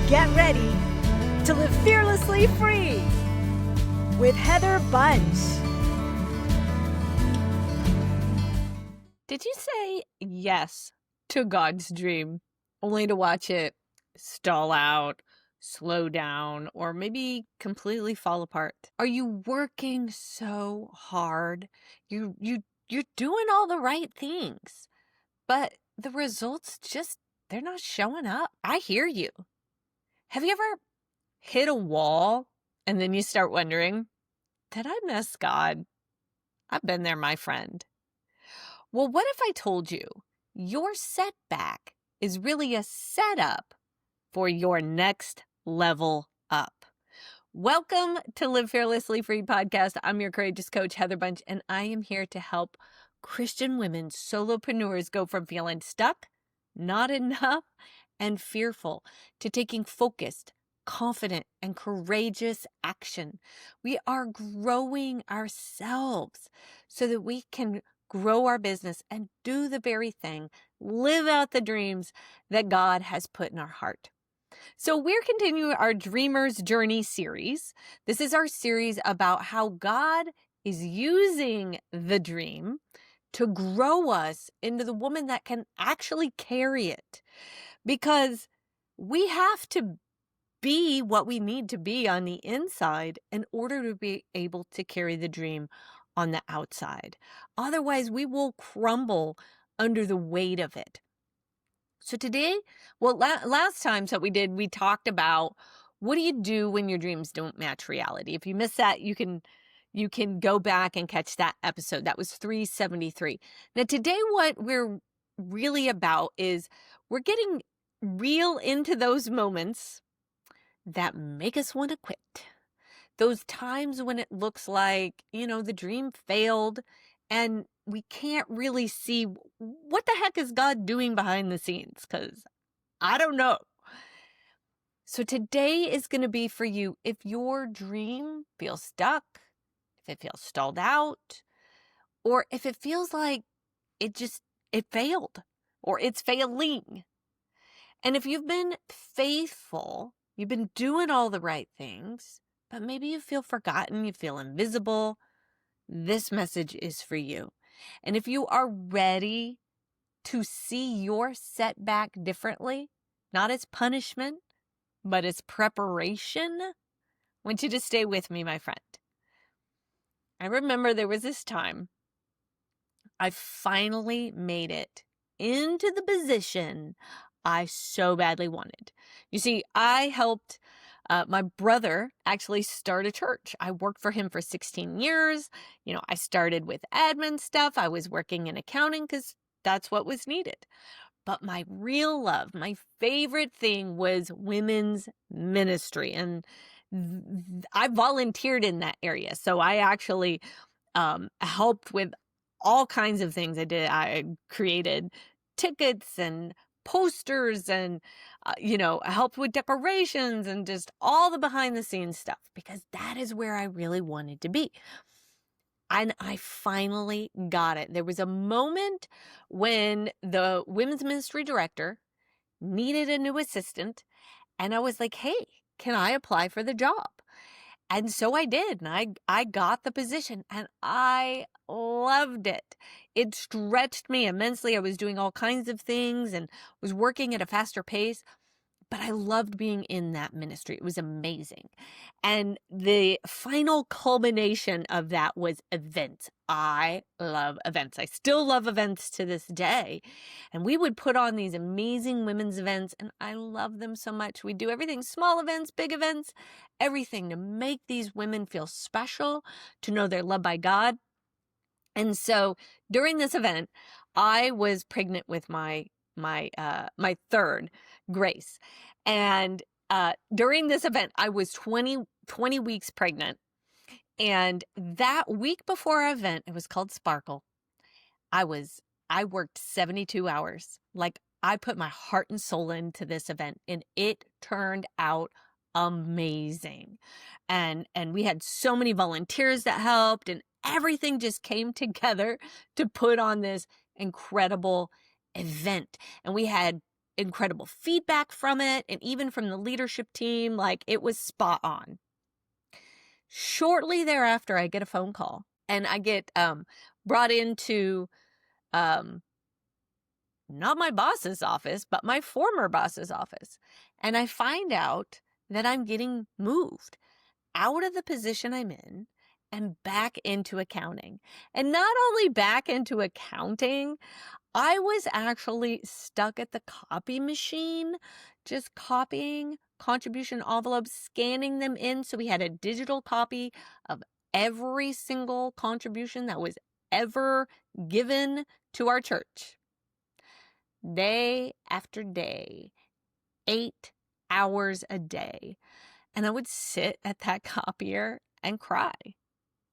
Get ready to live fearlessly free with Heather Bunch. Did you say yes to God's dream only to watch it stall out, slow down, or maybe completely fall apart? Are you working so hard? You're doing all the right things, but the results they're not showing up. I hear you. Have you ever hit a wall and then you start wondering, did I miss God? I've been there, my friend. Well, what if I told you your setback is really a setup for your next level up? Welcome to Live Fearlessly Free podcast. I'm your courageous coach, Heather Bunch, and I am here to help Christian women, solopreneurs, go from feeling stuck, not enough, and fearful to taking focused, confident, and courageous action. We are growing ourselves so that we can grow our business and do the very thing, live out the dreams that God has put in our heart. So we're continuing our Dreamer's Journey series. This is our series about how God is using the dream to grow us into the woman that can actually carry it. Because we have to be what we need to be on the inside in order to be able to carry the dream on the outside. Otherwise, we will crumble under the weight of it. So today, last time that we talked about what do you do when your dreams don't match reality. If you missed that, you can go back and catch that episode. That was 373. Now today, what we're really about is we're getting real into those moments that make us want to quit. Those times when it looks like, the dream failed and we can't really see what the heck is God doing behind the scenes, because I don't know. So today is going to be for you if your dream feels stuck, if it feels stalled out, or if it feels like it failed or it's failing. And if you've been faithful, you've been doing all the right things, but maybe you feel forgotten, you feel invisible, this message is for you. And if you are ready to see your setback differently, not as punishment, but as preparation, I want you to stay with me, my friend. I remember there was this time I finally made it into the position I so badly wanted. You see, I helped my brother actually start a church. I worked for him for 16 years. I started with admin stuff. I was working in accounting because that's what was needed. But my real love, my favorite thing was women's ministry. And I volunteered in that area. So I actually helped with all kinds of things. I created tickets and posters and, helped with decorations and just all the behind the scenes stuff, because that is where I really wanted to be. And I finally got it. There was a moment when the women's ministry director needed a new assistant. And I was like, hey, can I apply for the job? And so I did, and I got the position, and I loved it. It stretched me immensely. I was doing all kinds of things and was working at a faster pace, but I loved being in that ministry. It was amazing. And the final culmination of that was events. I love events. I still love events to this day. And we would put on these amazing women's events, and I love them so much. We do everything, small events, big events, everything to make these women feel special, to know they're loved by God. And so during this event, I was pregnant with my third, Grace. And during this event, I was 20 weeks pregnant. And that week before our event, it was called Sparkle. I worked 72 hours. Like, I put my heart and soul into this event, and it turned out amazing. And we had so many volunteers that helped, and everything just came together to put on this incredible event. And we had incredible feedback from it, and even from the leadership team. Like, it was spot on. Shortly thereafter, I get a phone call, and I get brought into not my boss's office, but my former boss's office. And I find out that I'm getting moved out of the position I'm in and back into accounting. And not only back into accounting, I was actually stuck at the copy machine, just copying contribution envelopes, scanning them in. So we had a digital copy of every single contribution that was ever given to our church. Day after day, 8 hours a day. And I would sit at that copier and cry.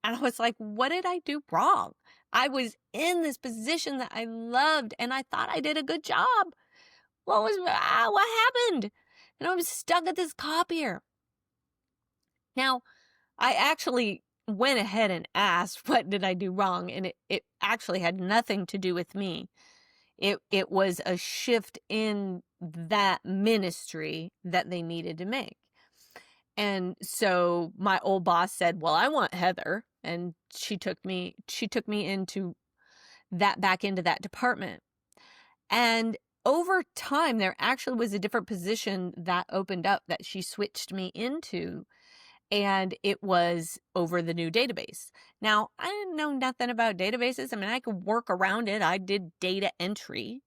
And I was like, what did I do wrong? I was in this position that I loved, and I thought I did a good job. What happened? And I was stuck at this copier. Now, I actually went ahead and asked, what did I do wrong? And it actually had nothing to do with me. It was a shift in that ministry that they needed to make. And so my old boss said, well, I want Heather. And she took me into back into that department. And over time, there actually was a different position that opened up that she switched me into. And it was over the new database. Now, I didn't know nothing about databases. I mean, I could work around it. I did data entry,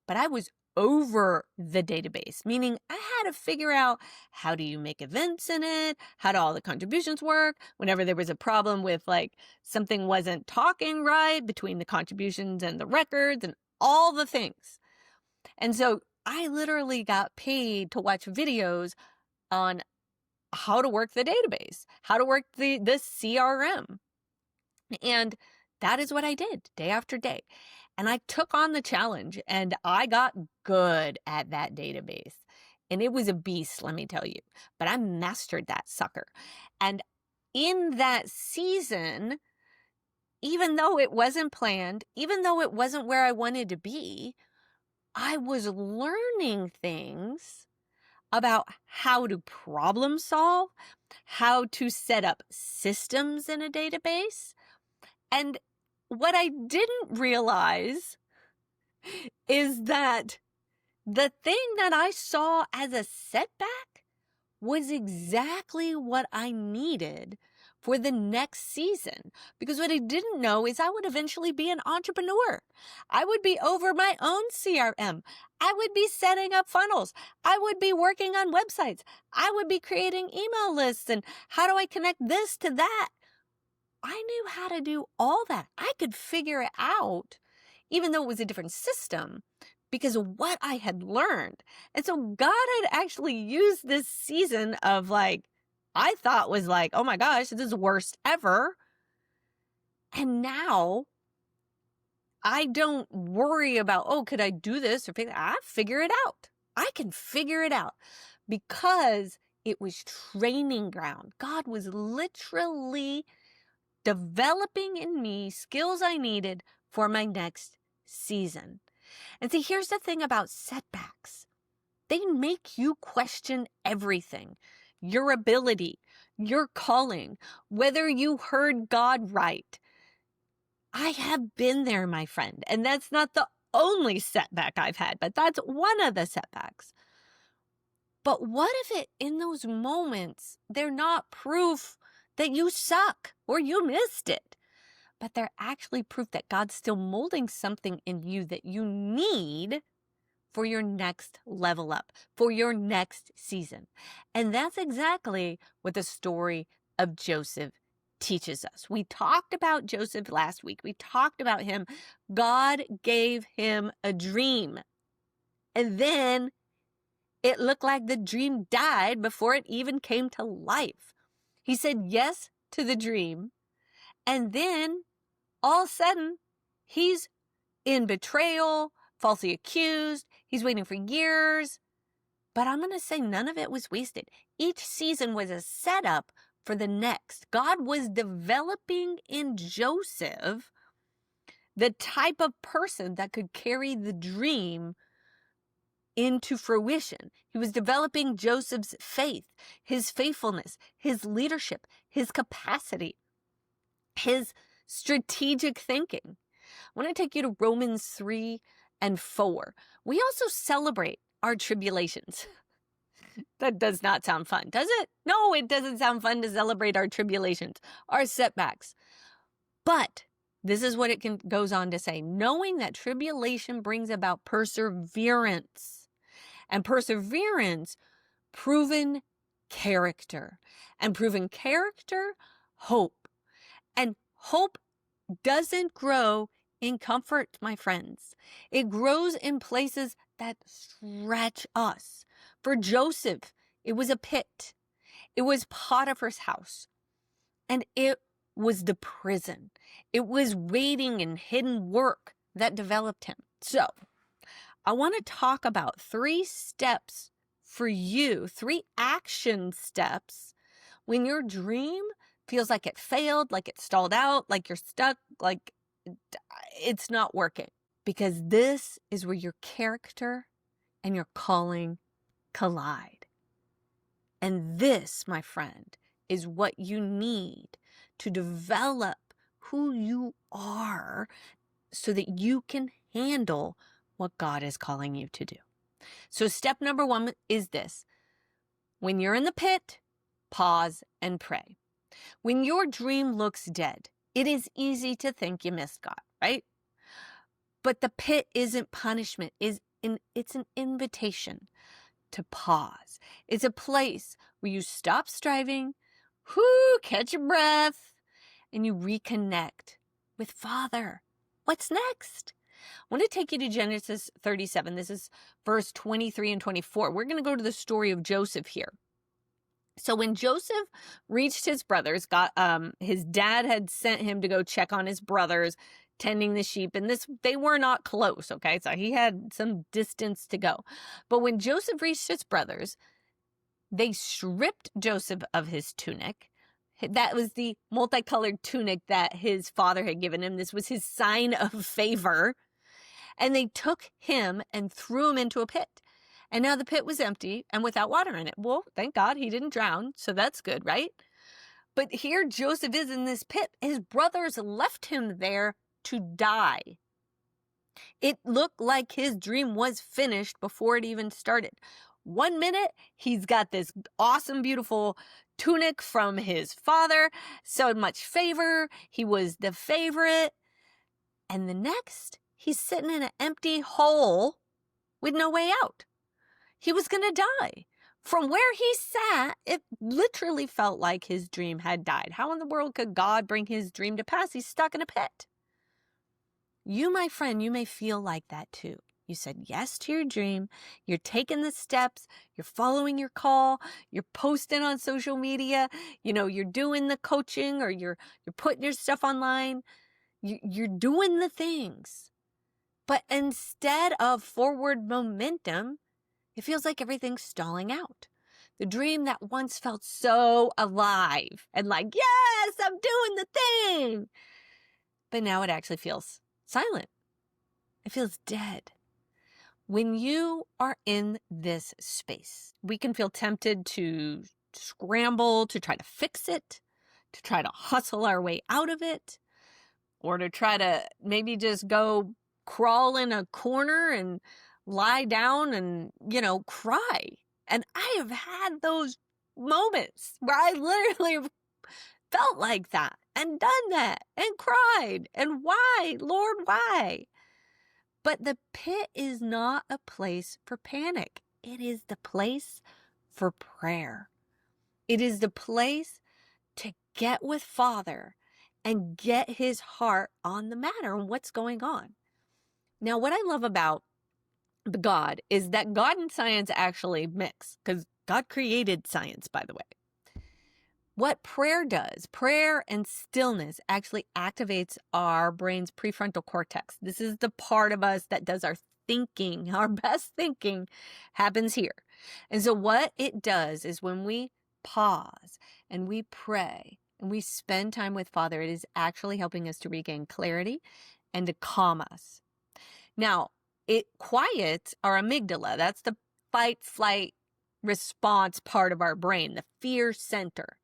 but I was over the database, meaning I had to figure out, how do you make events in it? How do all the contributions work? Whenever there was a problem with, like, something wasn't talking right between the contributions and the records and all the things. And so I literally got paid to watch videos on how to work the database, how to work the CRM. And that is what I did day after day. And I took on the challenge, and I got good at that database. And it was a beast, let me tell you. But I mastered that sucker. And in that season, even though it wasn't planned, even though it wasn't where I wanted to be, I was learning things about how to problem solve, how to set up systems in a database. And what I didn't realize is that the thing that I saw as a setback was exactly what I needed for the next season. Because what I didn't know is I would eventually be an entrepreneur. I would be over my own CRM. I would be setting up funnels. I would be working on websites. I would be creating email lists. And how do I connect this to that? I knew how to do all that. I could figure it out, even though it was a different system, because of what I had learned. And so God had actually used this season of, like, I thought was like, oh my gosh, this is the worst ever. And now I don't worry about, oh, could I do this? I figure it out. I can figure it out because it was training ground. God was literally developing in me skills I needed for my next season. And see, here's the thing about setbacks. They make you question everything. Your ability, your calling, whether you heard God right. I have been there, my friend. And that's not the only setback I've had, but that's one of the setbacks. But what if it, in those moments, they're not proof that you suck or you missed it, but they're actually proof that God's still molding something in you that you need for your next level up, for your next season. And that's exactly what the story of Joseph teaches us. We talked about Joseph last week. We talked about him. God gave him a dream. And then it looked like the dream died before it even came to life. He said yes to the dream. And then all of a sudden, he's in betrayal, falsely accused. He's waiting for years. But I'm going to say none of it was wasted. Each season was a setup for the next. God was developing in Joseph the type of person that could carry the dream into fruition. He was developing Joseph's faith, his faithfulness, his leadership, his capacity, his strategic thinking. I want to take you to Romans 3 and 4. We also celebrate our tribulations. That does not sound fun, does it? No, it doesn't sound fun to celebrate our tribulations, our setbacks. But this is what it goes on to say, knowing that tribulation brings about perseverance, and perseverance, proven character, and proven character, hope. And hope doesn't grow in comfort, my friends. It grows in places that stretch us. For Joseph, it was a pit. It was Potiphar's house. And it was the prison. It was waiting and hidden work that developed him. So, I want to talk about 3 steps for you, 3 action steps when your dream feels like it failed, like it stalled out, like you're stuck, like it's not working. Because this is where your character and your calling collide. And this, my friend, is what you need to develop who you are so that you can handle what God is calling you to do. So step number 1 is this. When you're in the pit, pause and pray. When your dream looks dead, it is easy to think you missed God, right? But the pit isn't punishment. It's an invitation to pause. It's a place where you stop striving, catch your breath, and you reconnect with Father. What's next? I want to take you to Genesis 37. This is verse 23 and 24. We're going to go to the story of Joseph here. So when Joseph reached his brothers, his dad had sent him to go check on his brothers tending the sheep, and they were not close, okay? So he had some distance to go. But when Joseph reached his brothers, they stripped Joseph of his tunic. That was the multicolored tunic that his father had given him. This was his sign of favor. And they took him and threw him into a pit. And now the pit was empty and without water in it. Well, thank God he didn't drown, so that's good, right? But here Joseph is in this pit. His brothers left him there to die. It looked like his dream was finished before it even started. 1 minute, he's got this awesome, beautiful tunic from his father, so much favor. He was the favorite. And the next, he's sitting in an empty hole with no way out. He was going to die. From where he sat, it literally felt like his dream had died. How in the world could God bring his dream to pass? He's stuck in a pit. You, my friend, you may feel like that too. You said yes to your dream. You're taking the steps. You're following your call. You're posting on social media. You're doing the coaching, or you're putting your stuff online. You're doing the things. But instead of forward momentum, it feels like everything's stalling out. The dream that once felt so alive and like, yes, I'm doing the thing. But now it actually feels silent. It feels dead. When you are in this space, we can feel tempted to scramble, to try to fix it, to try to hustle our way out of it, or to try to maybe just go crawl in a corner and lie down and, cry. And I have had those moments where I literally felt like that and done that and cried. And why, Lord, why? But the pit is not a place for panic. It is the place for prayer. It is the place to get with Father and get his heart on the matter and what's going on. Now, what I love about God is that God and science actually mix, because God created science, by the way. What prayer does, prayer and stillness actually activates our brain's prefrontal cortex. This is the part of us that does our thinking. Our best thinking happens here. And so what it does is when we pause and we pray and we spend time with Father, it is actually helping us to regain clarity and to calm us. Now, it quiets our amygdala. That's the fight, flight response part of our brain, the fear center.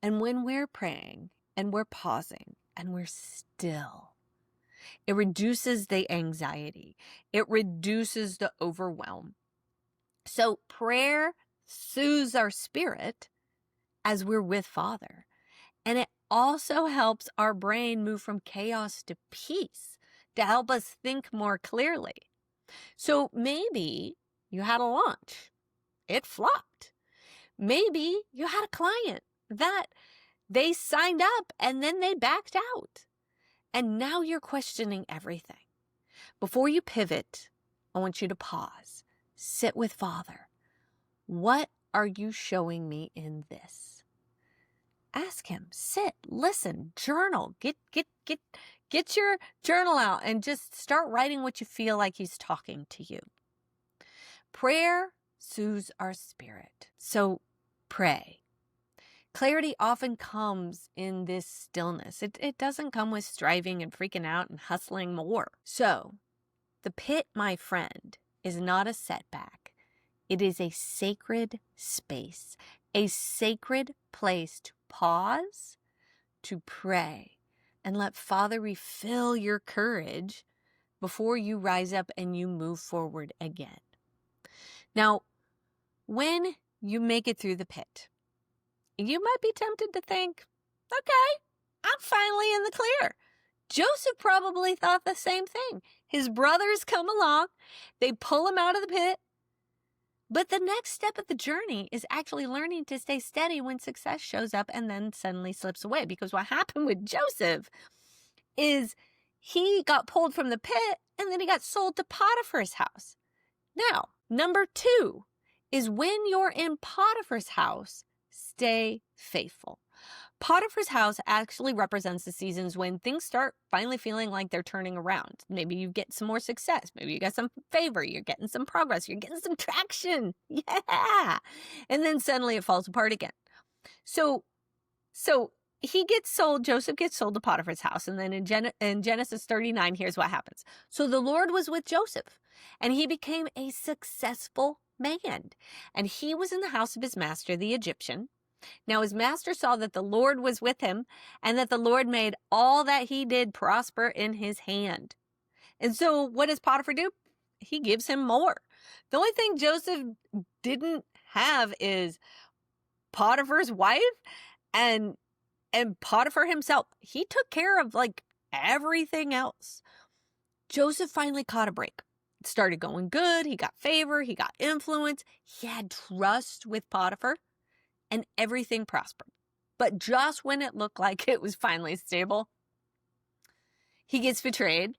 And when we're praying and we're pausing and we're still, it reduces the anxiety. It reduces the overwhelm. So prayer soothes our spirit as we're with Father. And it also helps our brain move from chaos to peace, to help us think more clearly. So maybe you had a launch. It flopped. Maybe you had a client that they signed up and then they backed out. And now you're questioning everything. Before you pivot, I want you to pause. Sit with Father. What are you showing me in this? Ask him, sit, listen, journal, get your journal out and just start writing what you feel like he's talking to you. Prayer soothes our spirit. So pray. Clarity often comes in this stillness. It doesn't come with striving and freaking out and hustling more. So the pit, my friend, is not a setback. It is a sacred space, a sacred place to pause, to pray, and let Father refill your courage before you rise up and you move forward again. Now, when you make it through the pit, you might be tempted to think, okay, I'm finally in the clear. Joseph probably thought the same thing. His brothers come along, they pull him out of the pit. But the next step of the journey is actually learning to stay steady when success shows up and then suddenly slips away. Because what happened with Joseph is he got pulled from the pit and then he got sold to Potiphar's house. Now, number 2 is when you're in Potiphar's house, stay faithful. Potiphar's house actually represents the seasons when things start finally feeling like they're turning around. Maybe you get some more success. Maybe you got some favor. You're getting some progress. You're getting some traction. Yeah. And then suddenly it falls apart again. So he gets sold, Joseph gets sold to Potiphar's house. And then in Genesis 39, here's what happens. So the Lord was with Joseph and he became a successful man. And he was in the house of his master, the Egyptian. Now his master saw that the Lord was with him and that the Lord made all that he did prosper in his hand. And so what does Potiphar do? He gives him more. The only thing Joseph didn't have is Potiphar's wife and Potiphar himself. He took care of like everything else. Joseph finally caught a break. It started going good. He got favor. He got influence. He had trust with Potiphar. And everything prospered. But just when it looked like it was finally stable, he gets betrayed.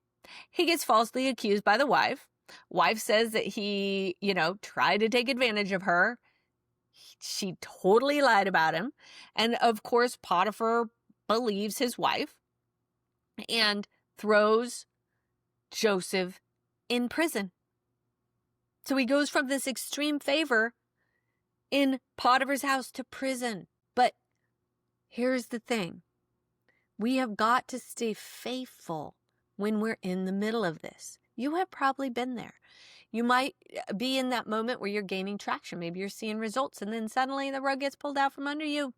He gets falsely accused by the wife. Wife says that he, tried to take advantage of her. She totally lied about him. And of course, Potiphar believes his wife and throws Joseph in prison. So he goes from this extreme favor in Potiphar's house to prison. But here's the thing. We have got to stay faithful when we're in the middle of this. You have probably been there. You might be in that moment where you're gaining traction. Maybe you're seeing results and then suddenly the rug gets pulled out from under you.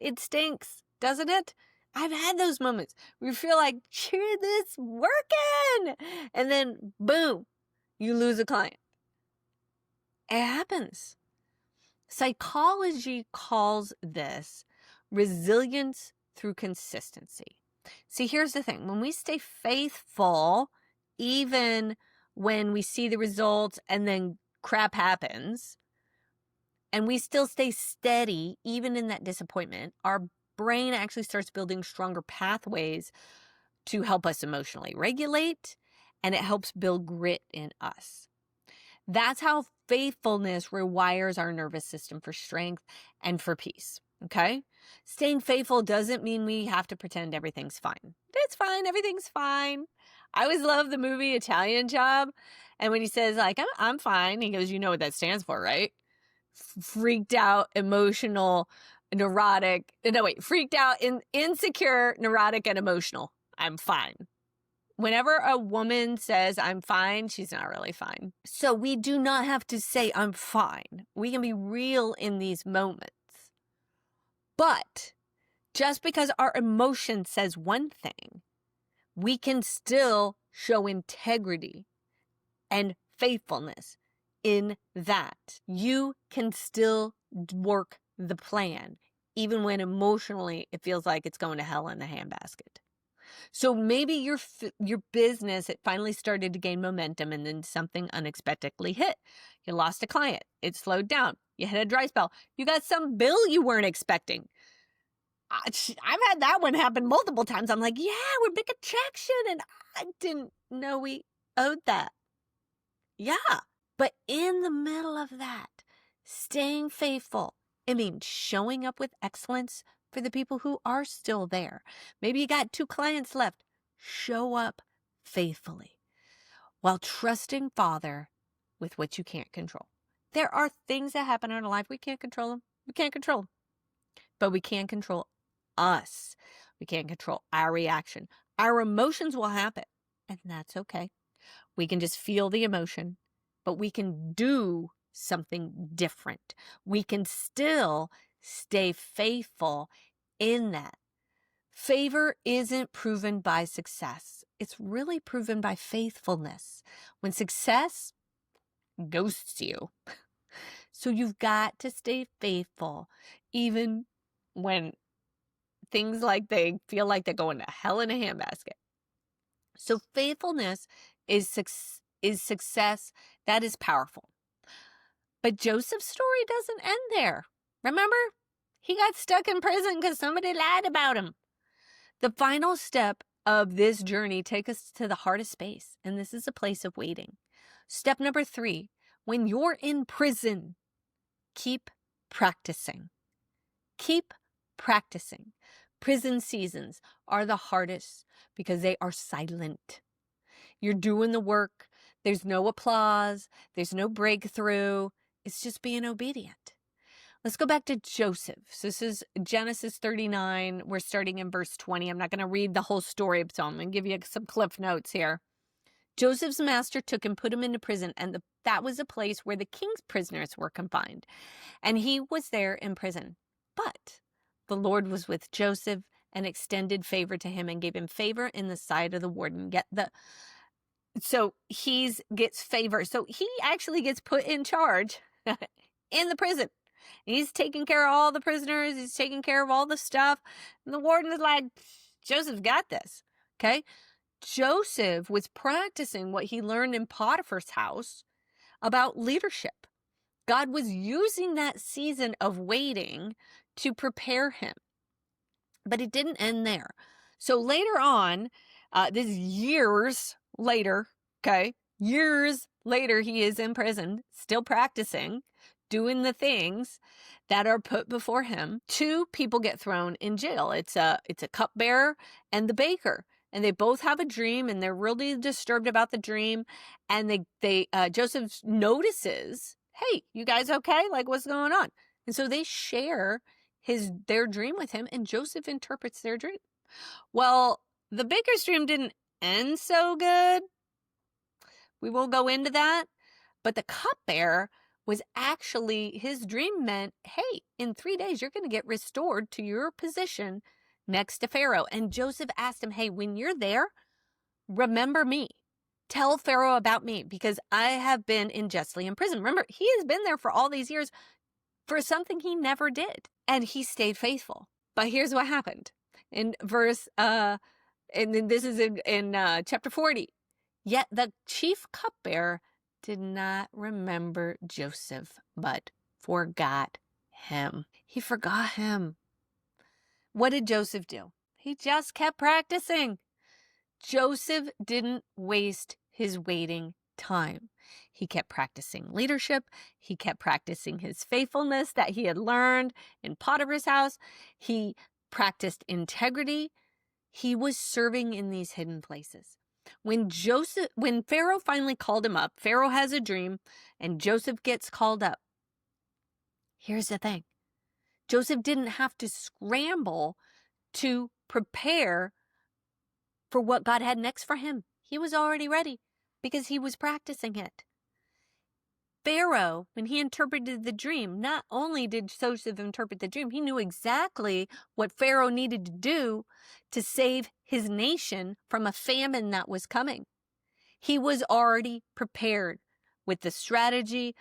It stinks, doesn't it? I've had those moments where you feel like, sure, this working. And then boom, you lose a client. It happens. Psychology calls this resilience through consistency. See, here's the thing. When we stay faithful, even when we see the results and then crap happens, and we still stay steady, even in that disappointment, our brain actually starts building stronger pathways to help us emotionally regulate, and it helps build grit in us. That's how faithfulness rewires our nervous system for strength and for peace, okay? Staying faithful doesn't mean we have to pretend everything's fine. It's fine. Everything's fine. I always love the movie Italian Job. And when he says, like, I'm fine, he goes, you know what that stands for, right? Freaked out, emotional, neurotic. No, wait, freaked out, insecure, neurotic, and emotional. I'm fine. Whenever a woman says, I'm fine, she's not really fine. So we do not have to say, I'm fine. We can be real in these moments. But just because our emotion says one thing, we can still show integrity and faithfulness in that. You can still work the plan, even when emotionally it feels like it's going to hell in a handbasket. So maybe your business, it finally started to gain momentum and then something unexpectedly hit. You lost a client. It slowed down. You hit a dry spell. You got some bill you weren't expecting. I've had that one happen multiple times. I'm like, yeah, we're making traction, and I didn't know we owed that. Yeah. But in the middle of that, staying faithful, it means showing up with excellence for the people who are still there. Maybe you got 2 clients left. Show up faithfully while trusting Father with what you can't control. There are things that happen in our life. We can't control them. We can't control them. But we can control us. We can't control our reaction. Our emotions will happen, and that's okay. We can just feel the emotion, but we can do something different. We can still stay faithful in that. Favor isn't proven by success. It's really proven by faithfulness. When success ghosts you. So you've got to stay faithful, even when things like they feel like they're going to hell in a handbasket. So faithfulness is success. That is powerful. But Joseph's story doesn't end there. Remember? He got stuck in prison because somebody lied about him. The final step of this journey takes us to the hardest space, and this is a place of waiting. Step number 3, when you're in prison, keep practicing. Keep practicing. Prison seasons are the hardest because they are silent. You're doing the work. There's no applause. There's no breakthrough. It's just being obedient. Let's go back to Joseph. So this is Genesis 39. We're starting in verse 20. I'm not going to read the whole story, so I'm going to give you some cliff notes here. Joseph's master took and put him into prison, and that was a place where the king's prisoners were confined. And he was there in prison. But the Lord was with Joseph and extended favor to him and gave him favor in the sight of the warden. So he gets favor. So he actually gets put in charge in the prison. And he's taking care of all the prisoners. He's taking care of all the stuff. And the warden is like, Joseph's got this. Okay. Joseph was practicing what he learned in Potiphar's house about leadership. God was using that season of waiting to prepare him. But it didn't end there. So later on, this is years later, okay? Years later, he is in prison, still practicing, doing the things that are put before him. 2 people get thrown in jail. It's a cupbearer and the baker. And they both have a dream, and they're really disturbed about the dream. And Joseph notices, hey, you guys okay? Like, what's going on? And so they share their dream with him, and Joseph interprets their dream. Well, the baker's dream didn't end so good. We won't go into that. But the cupbearer was actually, his dream meant, hey, in 3 days, you're going to get restored to your position next to Pharaoh. And Joseph asked him, hey, when you're there, remember me. Tell Pharaoh about me, because I have been unjustly imprisoned. Remember, he has been there for all these years for something he never did. And he stayed faithful. But here's what happened. In verse, and then this is in chapter 40. Yet the chief cupbearer did not remember Joseph, but forgot him. He forgot him. What did Joseph do? He just kept practicing. Joseph didn't waste his waiting time. He kept practicing leadership. He kept practicing his faithfulness that he had learned in Potiphar's house. He practiced integrity. He was serving in these hidden places. When Pharaoh finally called him up, Pharaoh has a dream and Joseph gets called up. Here's the thing. Joseph didn't have to scramble to prepare for what God had next for him. He was already ready because he was practicing it. Pharaoh, when he interpreted the dream, not only did Joseph interpret the dream, he knew exactly what Pharaoh needed to do to save his nation from a famine that was coming. He was already prepared with the strategy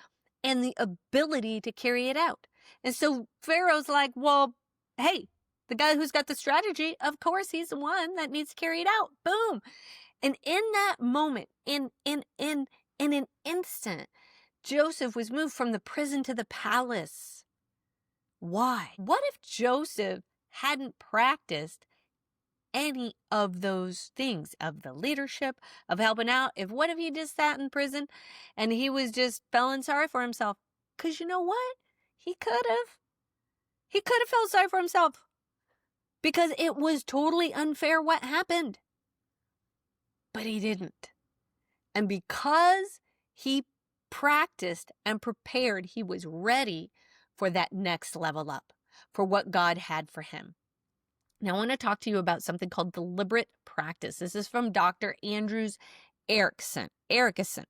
and the ability to carry it out. And so Pharaoh's like, well, hey, the guy who's got the strategy, of course, he's the one that needs to carry it out. Boom. And in that moment, in an instant, Joseph was moved from the prison to the palace. Why? What if Joseph hadn't practiced any of those things, of the leadership, of helping out? What if he just sat in prison and he was just feeling sorry for himself? Because you know what? He could have felt sorry for himself because it was totally unfair what happened. But he didn't. And because he practiced and prepared, he was ready for that next level up, for what God had for him. Now, I want to talk to you about something called deliberate practice. This is from Dr. Andrews Erickson. Erickson.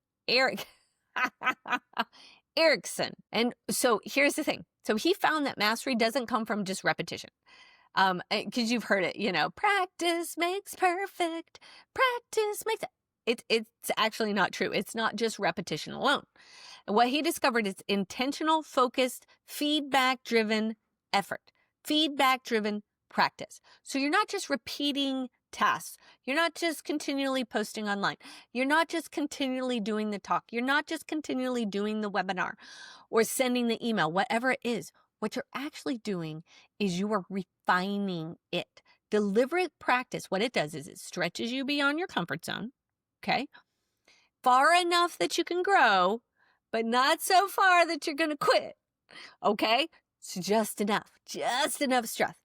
And so here's the thing. So he found that mastery doesn't come from just repetition. Because you've heard it, practice makes perfect. Practice makes it's actually not true. It's not just repetition alone. And what he discovered is intentional, focused, feedback-driven effort, feedback-driven practice. So you're not just repeating tasks. You're not just continually posting online. You're not just continually doing the talk. You're not just continually doing the webinar or sending the email, whatever it is. What you're actually doing is you are refining it. Deliberate practice, what it does is it stretches you beyond your comfort zone, okay? Far enough that you can grow, but not so far that you're going to quit, okay? So just enough stress.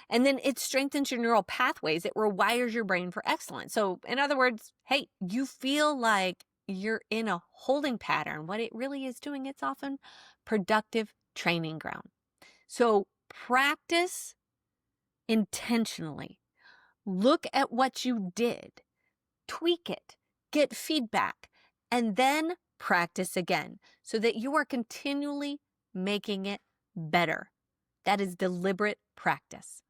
And then it strengthens your neural pathways. It rewires your brain for excellence. So in other words, hey, you feel like you're in a holding pattern. What it really is doing, it's often productive training ground. So practice intentionally. Look at what you did, tweak it, get feedback, and then practice again so that you are continually making it better. That is deliberate practice.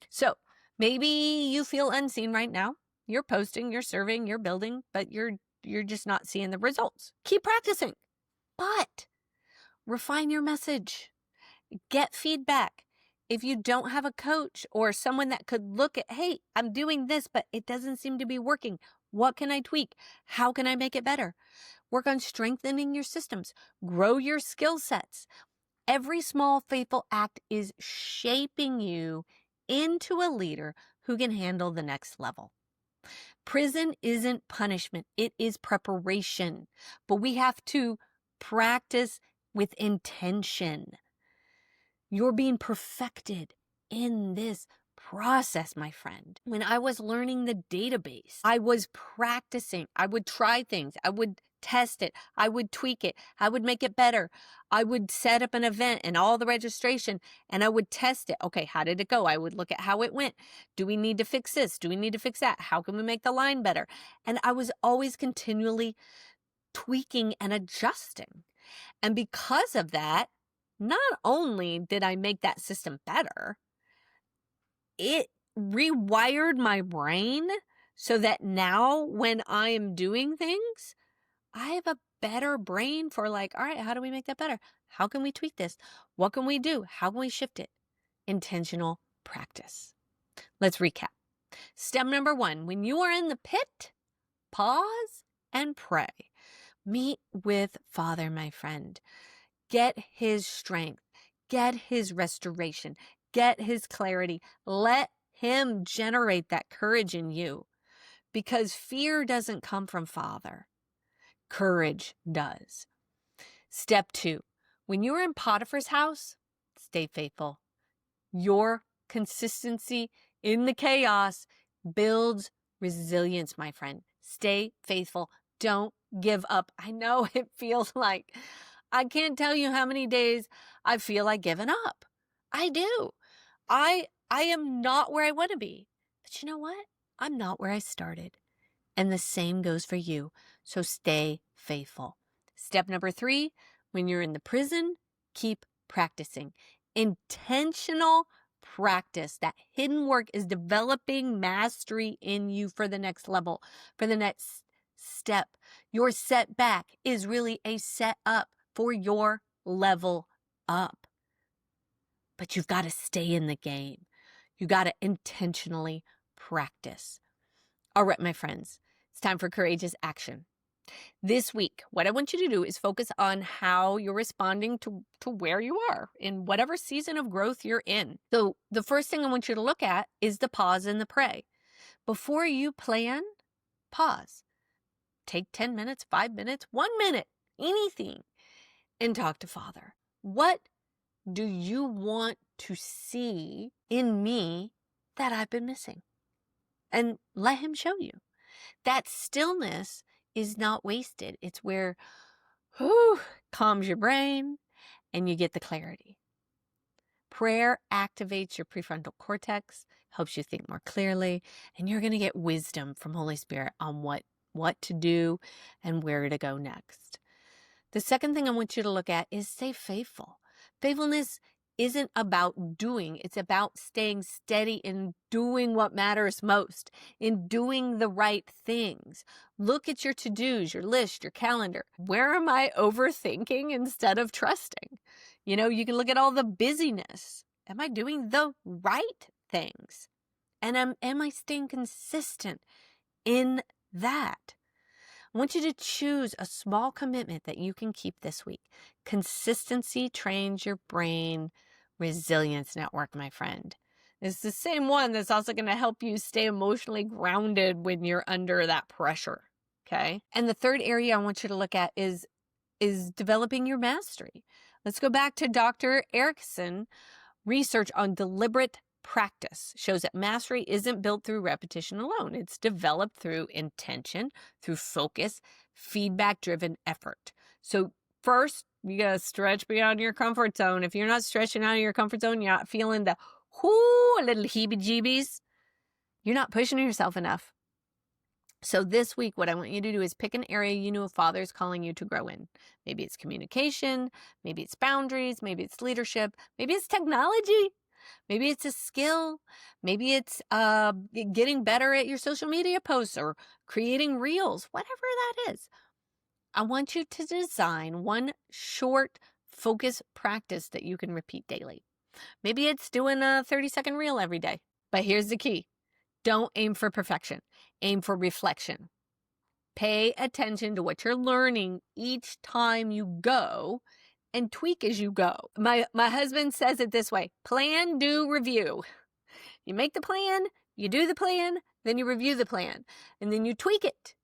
So maybe you feel unseen right now. You're posting, you're serving, you're building, but you're just not seeing the results. Keep practicing, but refine your message. Get feedback. If you don't have a coach or someone that could look at, hey, I'm doing this, but it doesn't seem to be working. What can I tweak? How can I make it better? Work on strengthening your systems. Grow your skill sets. Every small, faithful act is shaping you into a leader who can handle the next level. Prison isn't punishment. It is preparation. But we have to practice with intention. You're being perfected in this process, my friend. When I was learning the database, I was practicing. I would try things. I would test it. I would tweak it. I would make it better. I would set up an event and all the registration and I would test it. Okay, how did it go? I would look at how it went. Do we need to fix this? Do we need to fix that? How can we make the line better? And I was always continually tweaking and adjusting. And because of that, not only did I make that system better, it rewired my brain so that now when I am doing things, I have a better brain for all right, how do we make that better? How can we tweak this? What can we do? How can we shift it? Intentional practice. Let's recap. Step number 1, when you are in the pit, pause and pray. Meet with Father, my friend. Get his strength, get his restoration, get his clarity. Let him generate that courage in you because fear doesn't come from Father. Courage does. Step 2, when you're in Potiphar's house, stay faithful. Your consistency in the chaos builds resilience, my friend. Stay faithful. Don't give up. I know it feels like I can't tell you how many days I feel like giving up. I do. I am not where I want to be. But you know what? I'm not where I started. And the same goes for you. So stay faithful. Step number 3, when you're in the prison, keep practicing. Intentional practice. That hidden work is developing mastery in you for the next level, for the next step. Your setback is really a set up for your level up. But you've got to stay in the game. You got to intentionally practice. All right, my friends, it's time for courageous action. This week, what I want you to do is focus on how you're responding to where you are in whatever season of growth you're in. So the first thing I want you to look at is the pause and the pray. Before you plan, pause. Take 10 minutes, 5 minutes, 1 minute, anything, and talk to Father. What do you want to see in me that I've been missing? And let him show you. That stillness is not wasted. It's where calms your brain and you get the clarity. Prayer activates your prefrontal cortex, helps you think more clearly, and you're going to get wisdom from Holy Spirit on what to do and where to go next. The second thing I want you to look at is stay faithful. Faithfulness isn't about doing. It's about staying steady in doing what matters most, in doing the right things. Look at your to-dos, your list, your calendar. Where am I overthinking instead of trusting? You can look at all the busyness. Am I doing the right things? And am I staying consistent in that? I want you to choose a small commitment that you can keep this week. Consistency trains your brain. Resilience network, my friend. It's the same one that's also going to help you stay emotionally grounded when you're under that pressure. Okay. And the third area I want you to look at is developing your mastery. Let's go back to Dr. Erickson. Research on deliberate practice shows that mastery isn't built through repetition alone. It's developed through intention, through focus, feedback-driven effort. So first, you got to stretch beyond your comfort zone. If you're not stretching out of your comfort zone, you're not feeling the little heebie-jeebies, you're not pushing yourself enough. So this week, what I want you to do is pick an area you know a Father is calling you to grow in. Maybe it's communication, maybe it's boundaries, maybe it's leadership, maybe it's technology, maybe it's a skill, maybe it's getting better at your social media posts or creating reels, whatever that is. I want you to design one short focus practice that you can repeat daily. Maybe it's doing a 30-second reel every day. But here's the key. Don't aim for perfection. Aim for reflection. Pay attention to what you're learning each time you go and tweak as you go. My husband says it this way: plan, do, review. You make the plan, you do the plan, then you review the plan, and then you tweak it,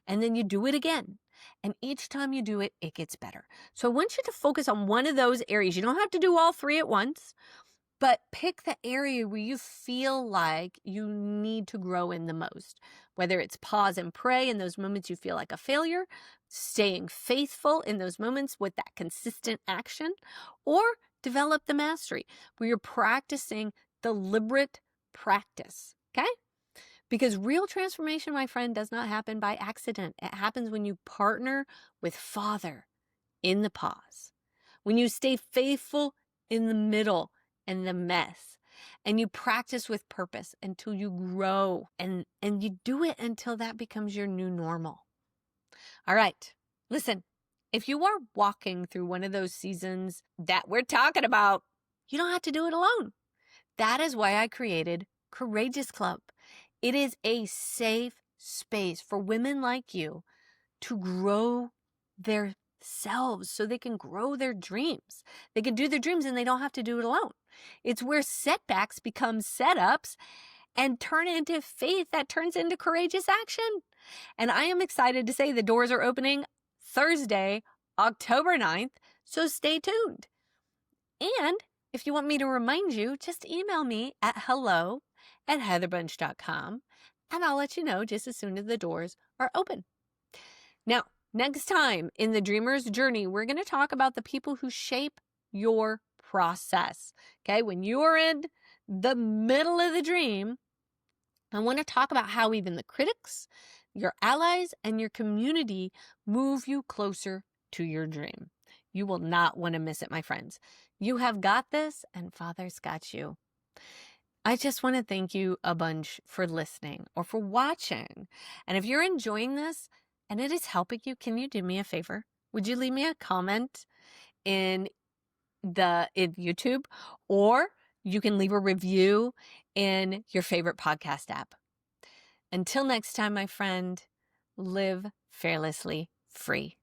and then you do it again. And each time you do it, it gets better. So I want you to focus on one of those areas. You don't have to do all three at once, but pick the area where you feel like you need to grow in the most. Whether it's pause and pray in those moments you feel like a failure, staying faithful in those moments with that consistent action, or develop the mastery where you're practicing deliberate practice, okay? Because real transformation, my friend, does not happen by accident. It happens when you partner with Father in the pause, when you stay faithful in the middle and the mess, and you practice with purpose until you grow, and you do it until that becomes your new normal. All right, listen, if you are walking through one of those seasons that we're talking about, you don't have to do it alone. That is why I created Courageous Club. It is a safe space for women like you to grow their selves so they can grow their dreams. They can do their dreams and they don't have to do it alone. It's where setbacks become setups and turn into faith that turns into courageous action. And I am excited to say the doors are opening Thursday, October 9th, so stay tuned. And if you want me to remind you, just email me at hello@heatherbunch.com and I'll let you know just as soon as the doors are open. Now, next time in the Dreamer's Journey, we're going to talk about the people who shape your process. Okay, when you're in the middle of the dream, I want to talk about how even the critics, your allies, and your community move you closer to your dream. You will not want to miss it, my friends. You have got this, and Father's got you. I just want to thank you a bunch for listening or for watching. And if you're enjoying this and it is helping you, can you do me a favor? Would you leave me a comment in YouTube, or you can leave a review in your favorite podcast app. Until next time, my friend, live fearlessly free.